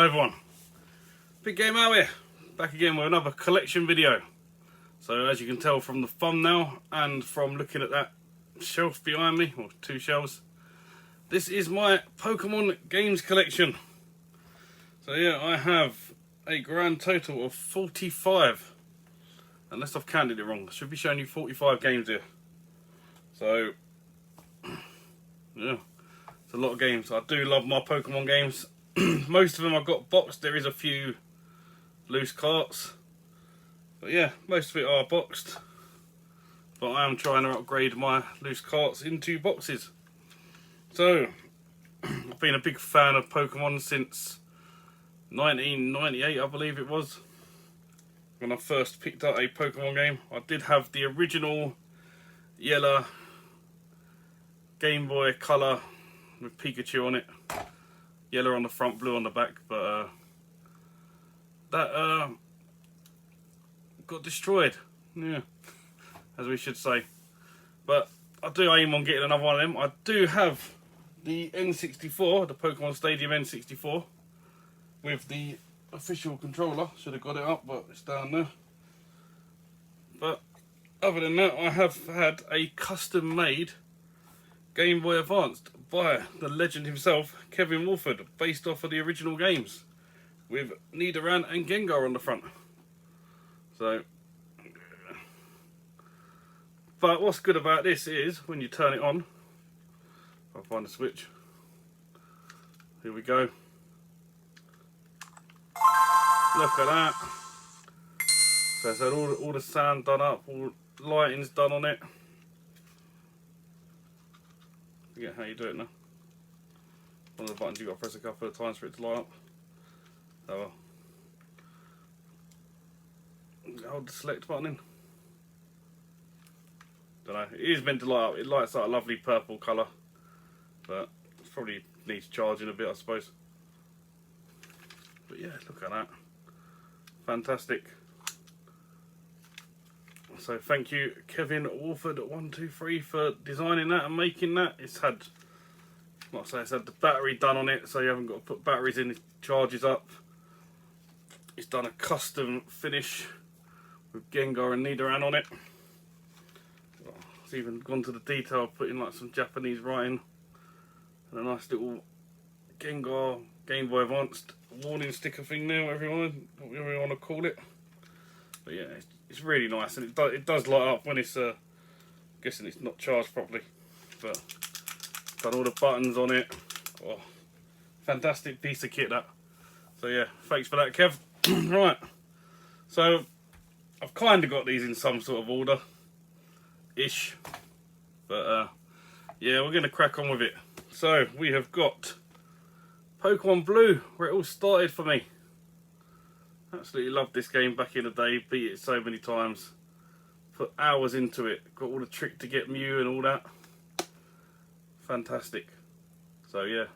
everyone, Big Game Out here, back again with another collection video. So as you can tell from the thumbnail and from looking at that shelf behind me, or two shelves, this is my Pokemon games collection. So yeah, I have a grand total of 45, unless I've counted it wrong. I should be showing you 45 games here. So yeah, it's a lot of games. I do love my Pokemon games. Most of them I've got boxed. There is a few loose carts, but yeah, most of it are boxed. But I am trying to upgrade my loose carts into boxes. So I've been a big fan of Pokemon since 1998, I believe it was, when I first picked up a Pokemon game. I did have the original yellow Game Boy Color with Pikachu on it. Yellow on the front, blue on the back, but that got destroyed, yeah, as we should say. But I do aim on getting another one of them. I do have the N64, the Pokemon Stadium N64, with the official controller. Should have got it up, but it's down there. But other than that, I have had a custom made Game Boy Advanced by the legend himself, Kevin Wolford, based off of the original games, with Nidoran and Gengar on the front. So, but what's good about this is when you turn it on, I'll find the switch. Here we go. Look at that. So it's had all the sound done up, all lighting's done on it. Forget how you do it now. One of the buttons you've got to press a couple of times for it to light up. Oh well. Hold the select button in. Don't know. It is meant to light up. It lights up a lovely purple colour, but it probably needs charging a bit, I suppose. But yeah, look at that. Fantastic. So thank you, Kevin Wolford 123, for designing that and making that. It's had, like I say, it's had the battery done on it, so you haven't got to put batteries in. It charges up. It's done a custom finish with Gengar and Nidoran on it. It's even gone to the detail of putting like some Japanese writing and a nice little Gengar Game Boy Advanced warning sticker thing there, whatever you want to call it. But yeah, it's really nice, and it does light up when it's guessing it's not charged properly. But it's got all the buttons on it. Oh, fantastic piece of kit that. So yeah, thanks for that, Kev. Right, so I've kind of got these in some sort of order ish, but yeah, we're gonna crack on with it. So we have got Pokemon Blue, where it all started for me. Absolutely loved this game back in the day, beat it so many times, put hours into it, got all the trick to get Mew and all that. Fantastic. So yeah,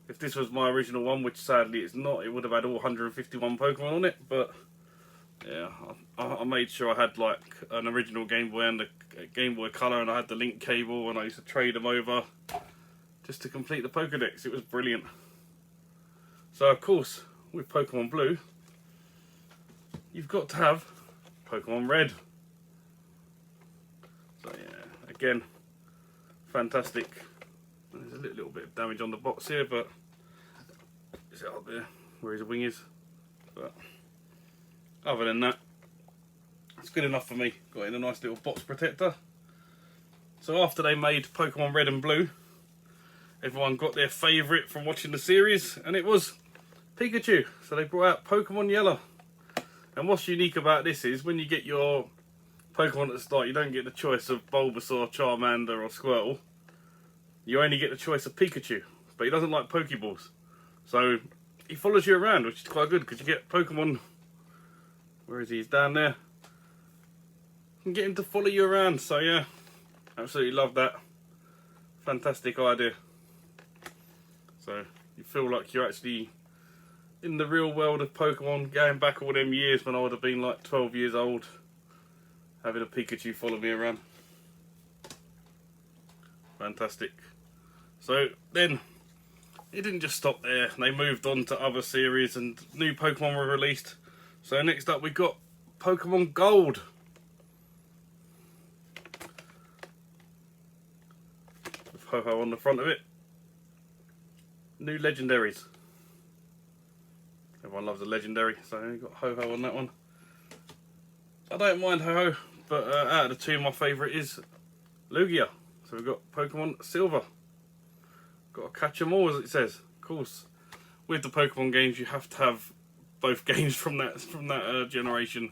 if this was my original one, which sadly it's not, it would have had all 151 Pokemon on it, but yeah, I made sure I had like an original Game Boy and a Game Boy Color, and I had the link cable, and I used to trade them over just to complete the Pokedex. It was brilliant. So of course, with Pokemon Blue, you've got to have Pokemon Red. So yeah, again, fantastic. There's a little bit of damage on the box here, but is it up there where his wing is? But other than that, it's good enough for me. Got in a nice little box protector. So after they made Pokemon Red and Blue, everyone got their favourite from watching the series, and it was Pikachu. So they brought out Pokemon Yellow. And what's unique about this is when you get your Pokemon at the start, you don't get the choice of Bulbasaur, Charmander or Squirtle. You only get the choice of Pikachu, but he doesn't like Pokeballs. So he follows you around, which is quite good because you get Pokemon, where is he? He's down there. You can get him to follow you around, so yeah, absolutely love that. Fantastic idea. So you feel like you're actually in the real world of Pokemon, going back all them years when I would have been like 12 years old, having a Pikachu follow me around. Fantastic. So then it didn't just stop there. They moved on to other series and new Pokemon were released. So next up we got Pokemon Gold. With Ho-Ho on the front of it. New legendaries. Everyone loves a legendary, so you've got Ho-Ho on that one. I don't mind Ho-Ho, but out of the two, my favourite is Lugia. So we've got Pokemon Silver. Got to catch them all, as it says. Of course, with the Pokemon games, you have to have both games from that generation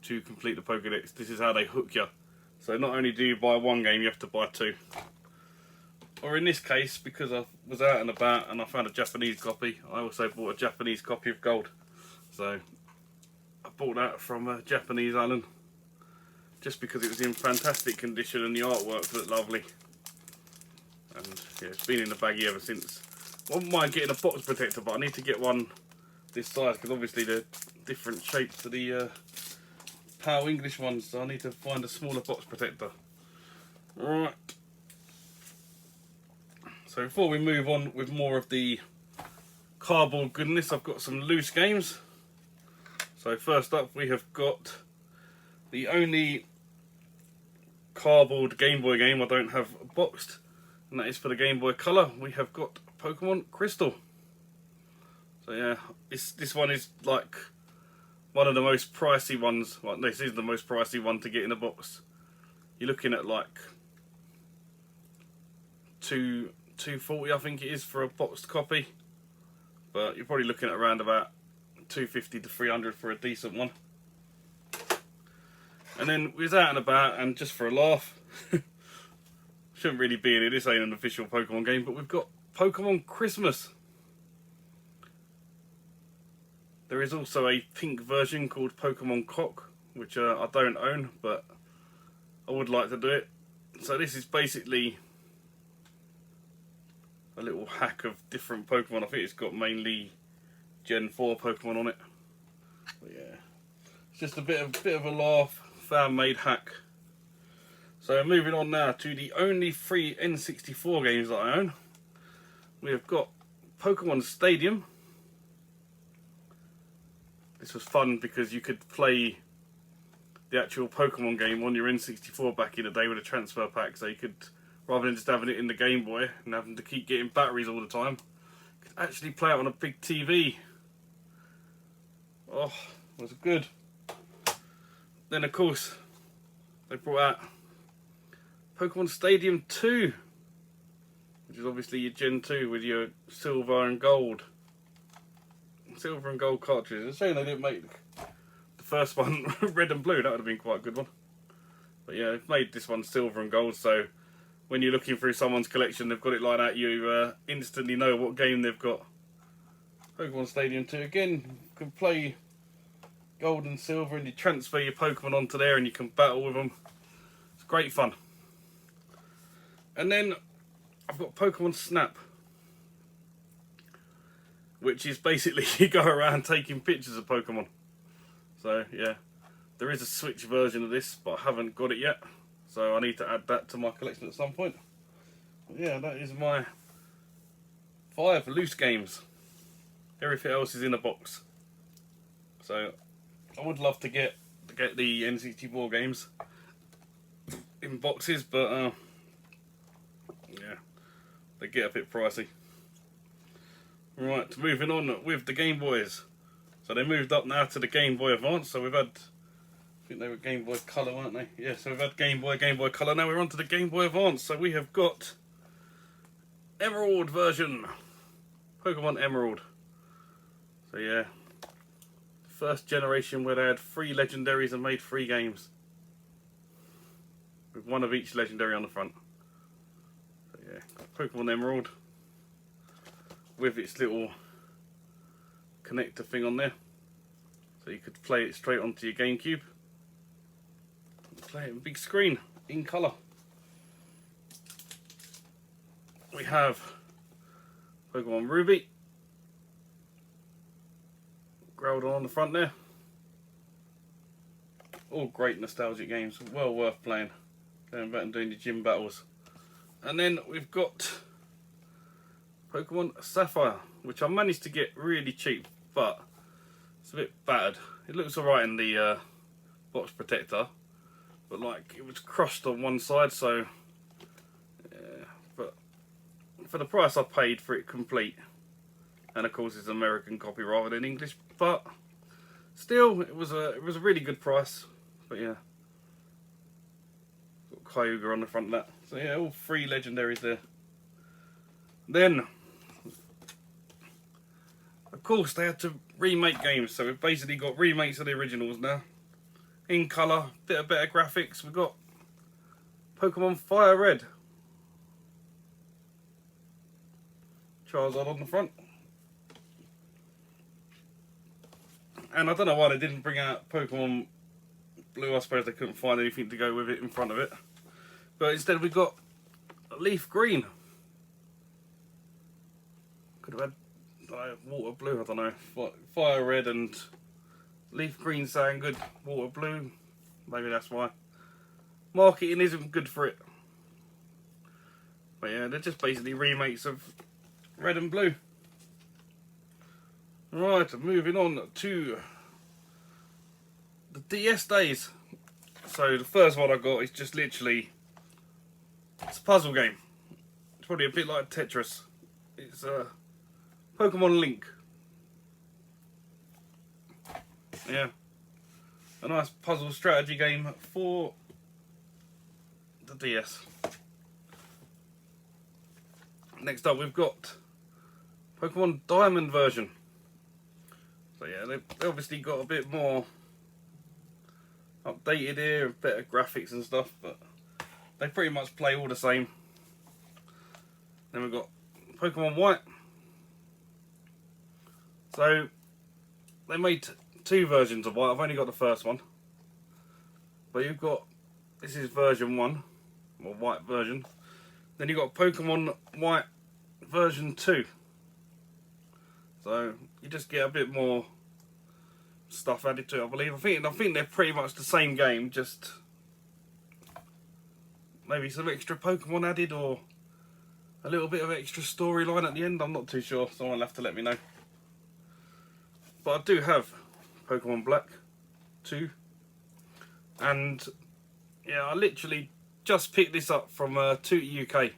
to complete the Pokédex. This is how they hook you. So not only do you buy one game, you have to buy two. Or in this case, because I was out and about and I found a Japanese copy, I also bought a Japanese copy of Gold. So I bought that from a Japanese island, just because it was in fantastic condition and the artwork looked lovely. And yeah, it's been in the baggie ever since. I wouldn't mind getting a box protector, but I need to get one this size because obviously they're different shapes to the PAL English ones, so I need to find a smaller box protector. Right. So before we move on with more of the cardboard goodness, I've got some loose games. So first up we have got the only cardboard Game Boy game I don't have boxed, and that is for the Game Boy Color. We have got Pokemon Crystal. So yeah, this one is like one of the most pricey ones. Well, this is the most pricey one to get in a box. You're looking at like $240, I think it is, for a boxed copy, but you're probably looking at around about $250 to $300 for a decent one. And then we was out and about, and just for a laugh, shouldn't really be in it, this ain't an official Pokemon game, but we've got Pokemon Christmas. There is also a pink version called Pokemon Cock, which I don't own, but I would like to do it. So this is basically a little hack of different Pokemon. I think it's got mainly Gen 4 Pokemon on it. But yeah, it's just a bit of a laugh, fan-made hack. So moving on now to the only free N64 games that I own. We have got Pokemon Stadium. This was fun because you could play the actual Pokemon game on your N64 back in the day with a transfer pack, so you could, rather than just having it in the Game Boy and having to keep getting batteries all the time, you could actually play it on a big TV. Oh, it was good. Then of course, they brought out Pokemon Stadium 2, which is obviously your Gen 2 with your silver and gold cartridges. It's a shame they didn't make the first one red and blue. That would have been quite a good one. But yeah, they've made this one silver and gold, so when you're looking through someone's collection, they've got it like that, you instantly know what game they've got. Pokemon Stadium 2, again, you can play gold and silver and you transfer your Pokemon onto there and you can battle with them. It's great fun. And then I've got Pokemon Snap, which is basically you go around taking pictures of Pokemon. So yeah, there is a Switch version of this, but I haven't got it yet, so I need to add that to my collection at some point. But yeah, that is my 5 loose games. Everything else is in a box. So I would love to get the N64 games in boxes, but yeah, they get a bit pricey. Right, moving on with the Game Boys. So they moved up now to the Game Boy Advance. So we've had, I think they were Game Boy Color, weren't they? Yeah, so we've had Game Boy Color. Now we're on to the Game Boy Advance. So we have got Emerald version. Pokemon Emerald. So yeah, first generation where they had 3 legendaries and made 3 games, with one of each legendary on the front. So yeah, Pokemon Emerald with its little connector thing on there, so you could play it straight onto your GameCube and play it on big screen in colour. We have Pokemon Ruby, Groudon on the front there. All great nostalgic games, well worth playing, going back and doing your gym battles. And then we've got Pokemon Sapphire, which I managed to get really cheap, but it's a bit battered. It looks alright in the box protector, but like it was crushed on one side, so yeah. But for the price I paid for it complete, and of course it's an American copy rather than English, but still it was a really good price. But yeah, got Kyogre on the front of that. So yeah, all 3 legendaries there. Then, of course, they had to remake games, so we've basically got remakes of the originals now. In colour, bit of better graphics. We've got Pokemon Fire Red. Charizard on the front. And I don't know why they didn't bring out Pokemon Blue. I suppose they couldn't find anything to go with it in front of it. But instead we've got Leaf Green. Could have had Water Blue, I don't know. Fire Red and Leaf Green sound good. Water Blue, maybe that's why. Marketing isn't good for it. But yeah, they're just basically remakes of Red and Blue. Right, moving on to the DS days. So the first one I got is just literally, it's a puzzle game. It's probably a bit like Tetris. It's Pokemon Link. Yeah, a nice puzzle strategy game for the DS. Next up we've got Pokemon Diamond version. So yeah, they've obviously got a bit more updated here, better graphics and stuff, but they pretty much play all the same. Then we've got Pokemon White. So they made 2 versions of White. I've only got the first one, but you've got, this is version 1, or White version. Then you've got Pokemon White version 2. So you just get a bit more stuff added to it, I believe. I think they're pretty much the same game, just maybe some extra Pokemon added or a little bit of extra storyline at the end. I'm not too sure. Someone will have to let me know. But I do have Pokemon Black 2, and yeah, I literally just picked this up from Toot UK.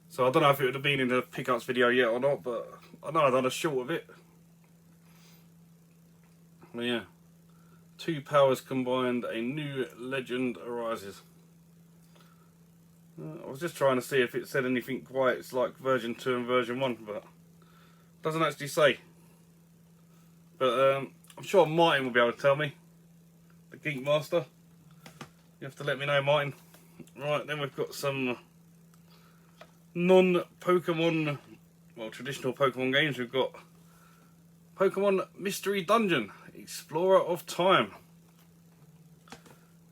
So I don't know if it would have been in the pickups video yet or not, but I know I've done a short of it. But yeah, 2 powers combined, a new legend arises. I was just trying to see if it said anything quite, it's like version 2 and version 1, but it doesn't actually say. But I'm sure Martin will be able to tell me, the Geek Master. You have to let me know, Martin. Right, then we've got some non-Pokemon, well, traditional Pokemon games. We've got Pokemon Mystery Dungeon, Explorer of Time.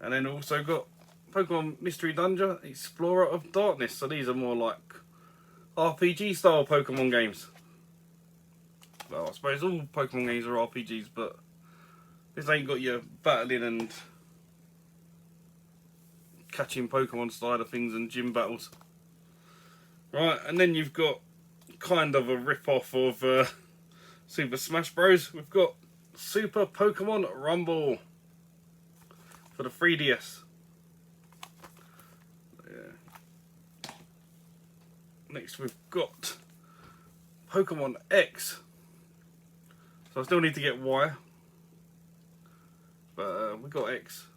And then also got Pokemon Mystery Dungeon, Explorer of Darkness. So these are more like RPG style Pokemon games. Well, I suppose all Pokemon games are RPGs, but this ain't got your battling and catching Pokemon side of things and gym battles. Right, and then you've got kind of a rip-off of Super Smash Bros. We've got Super Pokemon Rumble for the 3DS. Yeah. Next we've got Pokemon X. So I still need to get Y, but we got X.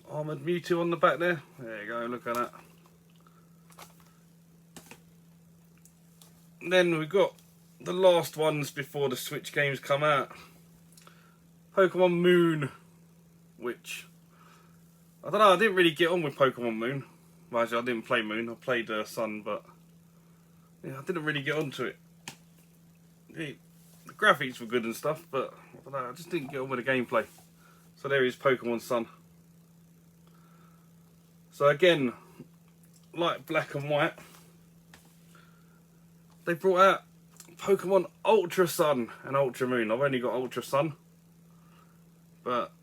Armoured Mewtwo on the back there. There you go, look at that. And then we've got the last ones before the Switch games come out. Pokemon Moon, which, I don't know, I didn't really get on with Pokemon Moon. Well, actually, I didn't play Moon, I played Sun, but yeah, I didn't really get onto it. The graphics were good and stuff, but I don't know, I just didn't get on with the gameplay. So there is Pokemon Sun. So again, like Black and White, they brought out Pokemon Ultra Sun and Ultra Moon. I've only got Ultra Sun, but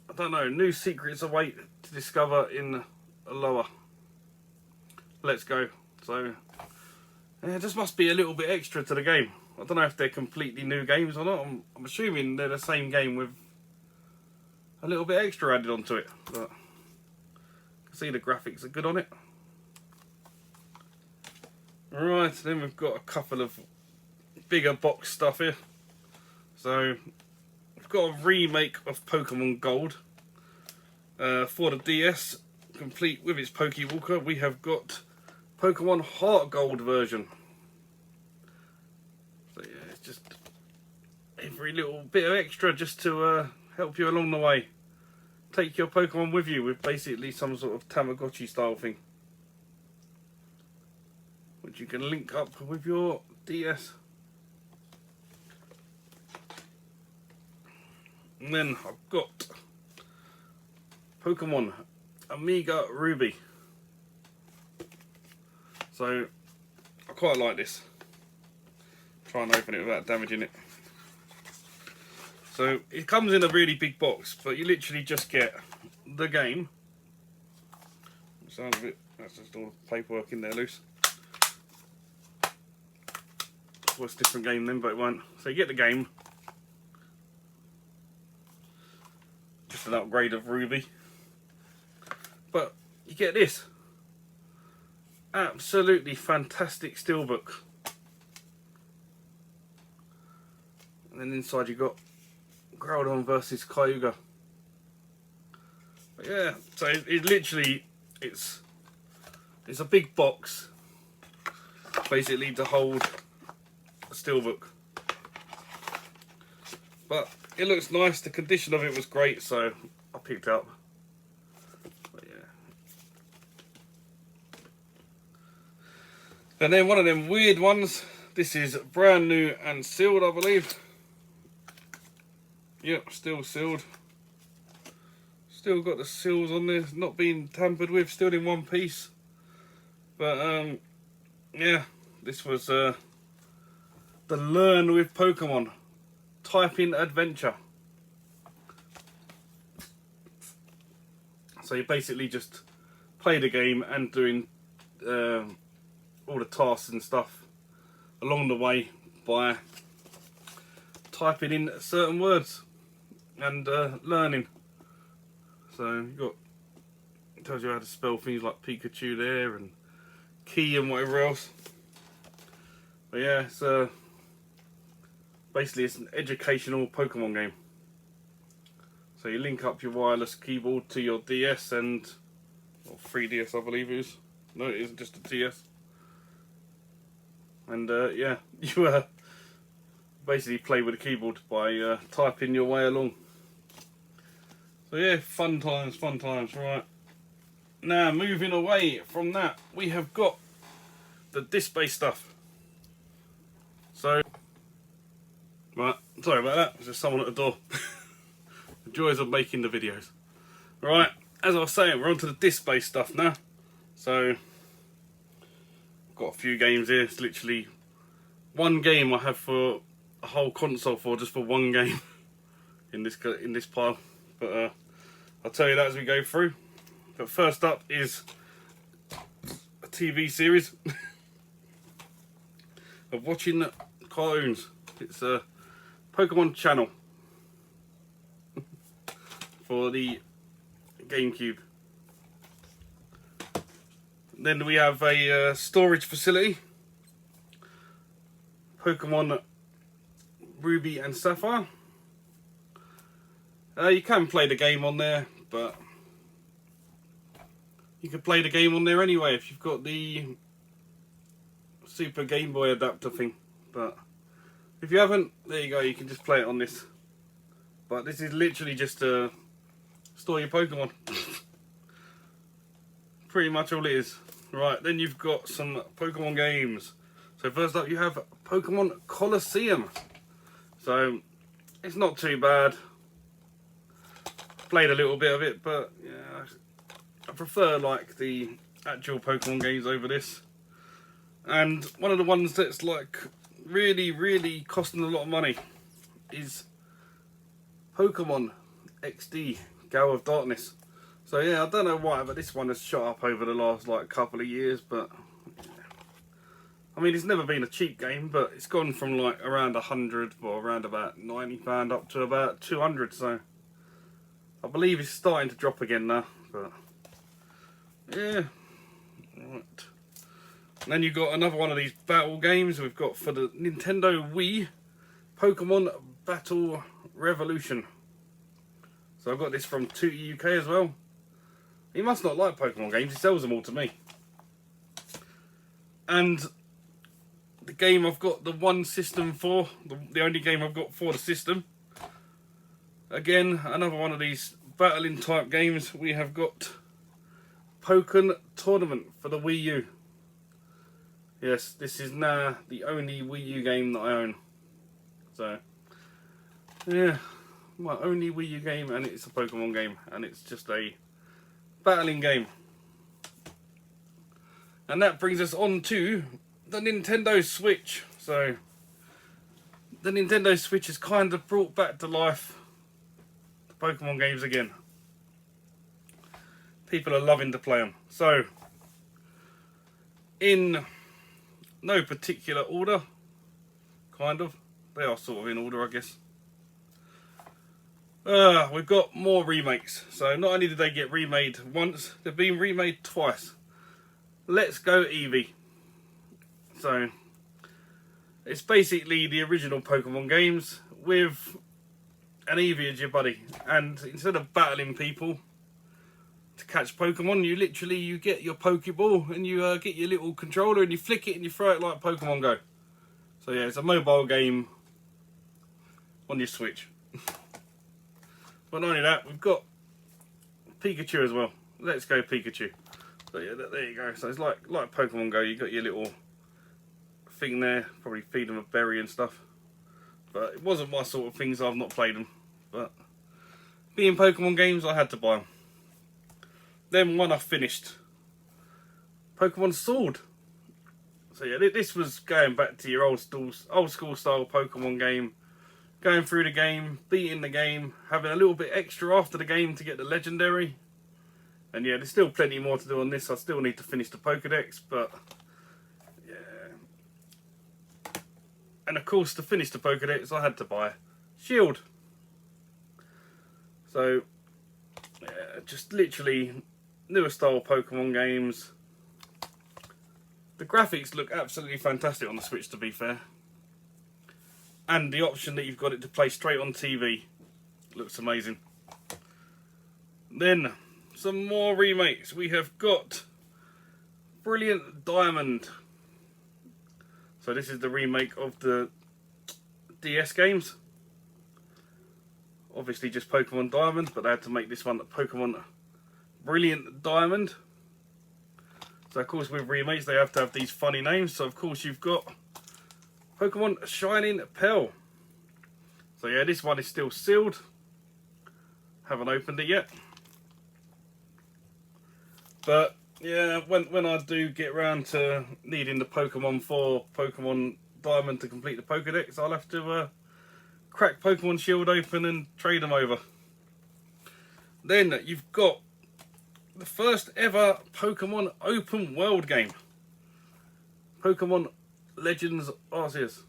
I don't know, new secrets await to discover in Aloha. Let's go. So It just must be a little bit extra to the game. I don't know if they're completely new games or not. I'm assuming they're the same game with a little bit extra added onto it. But I can see the graphics are good on it. Right, then we've got a couple of bigger box stuff here. So we've got a remake of Pokemon Gold for the DS, complete with its Pokewalker. We have got Pokemon Heart Gold version. So yeah, it's just every little bit of extra just to help you along the way. Take your Pokemon with you with basically some sort of Tamagotchi style thing, which you can link up with your DS. And then I've got Pokemon Omega Ruby. So I quite like this. Try and open it without damaging it. So it comes in a really big box, but you literally just get the game. Sounds a bit, that's just all the paperwork in there loose. Well, it's a different game then, but it won't. So you get the game. Just an upgrade of Ruby. But you get this. Absolutely fantastic steelbook. And then inside you got Groudon versus Kyogre. But yeah, so it literally, it's a big box basically to hold a steelbook. But it looks nice, the condition of it was great, so I picked it up. But yeah. And then one of them weird ones, this is brand new and sealed, I believe. Yep, still sealed. Still got the seals on there, not being tampered with, still in one piece. But yeah, this was the Learn with Pokemon Typing Adventure. So you basically just play the game and doing all the tasks and stuff along the way by typing in certain words and learning. So you got, it tells you how to spell things like Pikachu there and key and whatever else. But yeah, it's basically it's an educational Pokemon game. So you link up your wireless keyboard to your DS and, or 3DS I believe it is. No, it isn't, just a DS. And yeah, you basically play with the keyboard by typing your way along. So yeah, fun times, right. Now moving away from that, we have got the disc-based stuff. So, right, sorry about that, there's just someone at the door. The joys of making the videos. Right, as I was saying, we're on to the disc-based stuff now. So, got a few games here, it's literally one game I have for a whole console for, just for one game in this pile. But I'll tell you that as we go through. But first up is a TV series of watching cartoons. It's a Pokemon Channel for the GameCube. Then we have a storage facility, Pokemon Ruby and Sapphire. You can play the game on there, but you can play the game on there anyway if you've got the Super Game Boy adapter thing. But if you haven't, there you go, you can just play it on this. But this is literally just to store your Pokemon. Pretty much all it is. Right, then you've got some Pokemon games. So first up you have Pokemon Colosseum. So it's not too bad. Played a little bit of it, but yeah, I prefer like the actual Pokemon games over this. And one of the ones that's like really costing a lot of money is Pokemon XD Gale of Darkness. So yeah, I don't know why, but this one has shot up over the last like couple of years, but yeah. mean, it's never been a cheap game, but it's gone from like around 100 or around about £90 up to about 200. So I believe it's starting to drop again now. But yeah, right. And then you've got another one of these battle games we've got for the Nintendo Wii, Pokemon Battle Revolution. So I've got this from Tootie UK as well. He must not like Pokemon games, he sells them all to me. And the game I've got the one system for, the only game I've got for the system. Again, another one of these battling type games. We have got Pokken Tournament for the Wii U. Yes, this is now the only Wii U game that I own. So, yeah, my only Wii U game, and it's a Pokemon game, and it's just a battling game. And that brings us on to the Nintendo Switch. So, the Nintendo Switch has kind of brought back to life the Pokemon games again. People are loving to play them. So, in no particular order, kind of. They are sort of in order, I guess. We've got more remakes. So not only did they get remade once, they've been remade twice. Let's Go Eevee. So it's basically the original Pokemon games with an Eevee as your buddy. And instead of battling people to catch Pokemon, you get your Pokeball and you get your little controller and you flick it and you throw it like Pokemon Go. So yeah, it's a mobile game on your Switch. But not only that, we've got Pikachu as well. Let's Go Pikachu. So yeah, there you go. So it's like Pokemon Go. You got your little thing there. Probably feed them a berry and stuff. But it wasn't my sort of thing, so I've not played them. But being Pokemon games, I had to buy them. Then one I finished, Pokemon Sword. So yeah, this was going back to your old school style Pokemon game. Going through the game, beating the game, having a little bit extra after the game to get the legendary. And yeah, there's still plenty more to do on this. I still need to finish the Pokedex, but yeah. And of course, to finish the Pokedex, I had to buy Shield. So yeah, just literally newer style Pokemon games. The graphics look absolutely fantastic on the Switch, to be fair. And the option that you've got it to play straight on TV looks amazing. Then, some more remakes. We have got Brilliant Diamond. So this is the remake of the DS games. Obviously just Pokemon Diamond, but they had to make this one Pokemon Brilliant Diamond. So of course with remakes they have to have these funny names. So of course you've got Pokemon Shining Pearl. So yeah, this one is still sealed. Haven't opened it yet. But yeah, when I do get round to needing the Pokemon for Pokemon Diamond to complete the Pokedex, I'll have to crack Pokemon Shield open and trade them over. Then you've got the first ever Pokemon open world game. Pokemon Legends Arceus.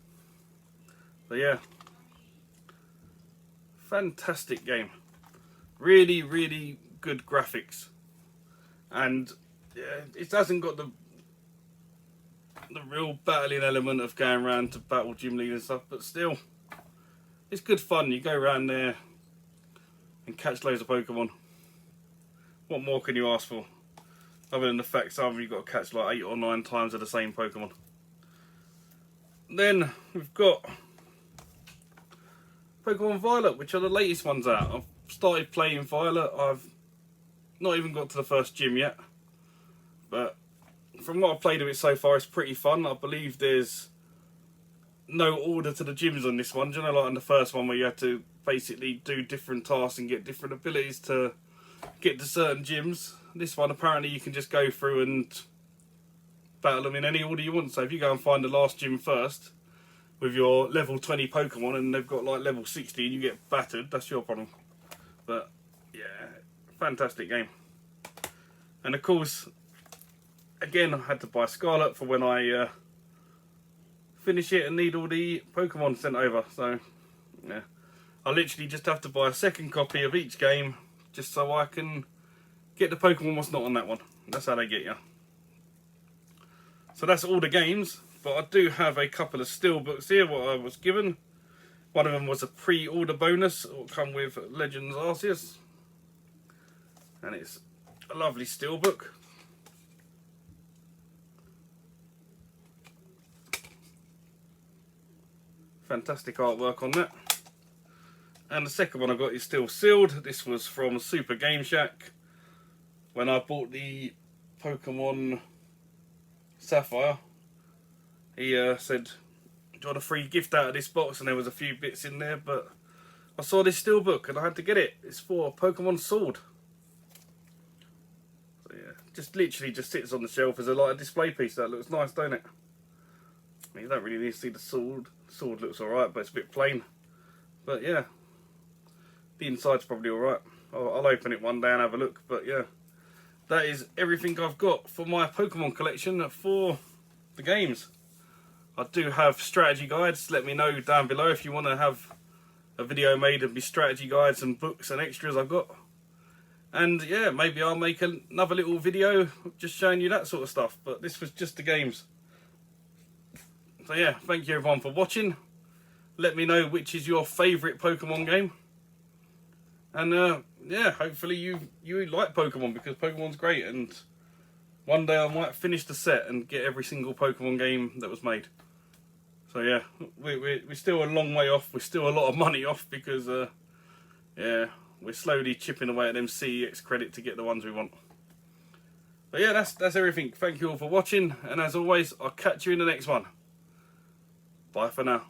So yeah, fantastic game. Really, really good graphics. And yeah, it hasn't got the real battling element of going around to battle gym lead and stuff, but still, it's good fun. You go around there and catch loads of Pokemon. What more can you ask for? Other than the fact some of you've got to catch like 8 or 9 times of the same Pokemon. Then we've got Pokemon Violet, which are the latest ones out. I've started playing Violet. I've not even got to the first gym yet. But from what I've played of it so far, it's pretty fun. I believe there's no order to the gyms on this one. Do you know, like in the first one where you had to basically do different tasks and get different abilities to get to certain gyms. This one apparently you can just go through and battle them in any order you want. So if you go and find the last gym first with your level 20 Pokemon and they've got like level 60 and you get battered, that's your problem. But yeah, fantastic game. And of course, again, I had to buy Scarlet for when I finish it and need all the Pokemon sent over. So yeah, I literally just have to buy a second copy of each game just so I can get the Pokemon what's not on that one. That's how they get you. So that's all the games, but I do have a couple of Steelbooks here what I was given. One of them was a pre-order bonus. It will come with Legends Arceus, and it's a lovely Steelbook. Fantastic artwork on that. And the second one I got is still sealed. This was from Super Game Shack when I bought the Pokemon Sapphire. He said, "Do you want a free gift out of this box?" And there was a few bits in there, but I saw this Steelbook and I had to get it. It's for Pokemon Sword. So yeah, just literally just sits on the shelf as a display piece. That looks nice, don't it? I mean, you don't really need to see the sword. The sword looks alright, but it's a bit plain. But yeah, the inside's probably alright. I'll open it one day and have a look. But yeah, that is everything I've got for my Pokemon collection for the games. I do have strategy guides. Let me know down below if you want to have a video made of my strategy guides and books and extras I've got. And yeah, maybe I'll make another little video just showing you that sort of stuff. But this was just the games. So yeah, thank you everyone for watching. Let me know which is your favourite Pokemon game. And yeah, hopefully you like Pokemon, because Pokemon's great, and one day I might finish the set and get every single Pokemon game that was made. So yeah, we're still a long way off. We're still a lot of money off, because yeah, we're slowly chipping away at them CEX credit to get the ones we want. But yeah, that's everything. Thank you all for watching, and as always, I'll catch you in the next one. Bye for now.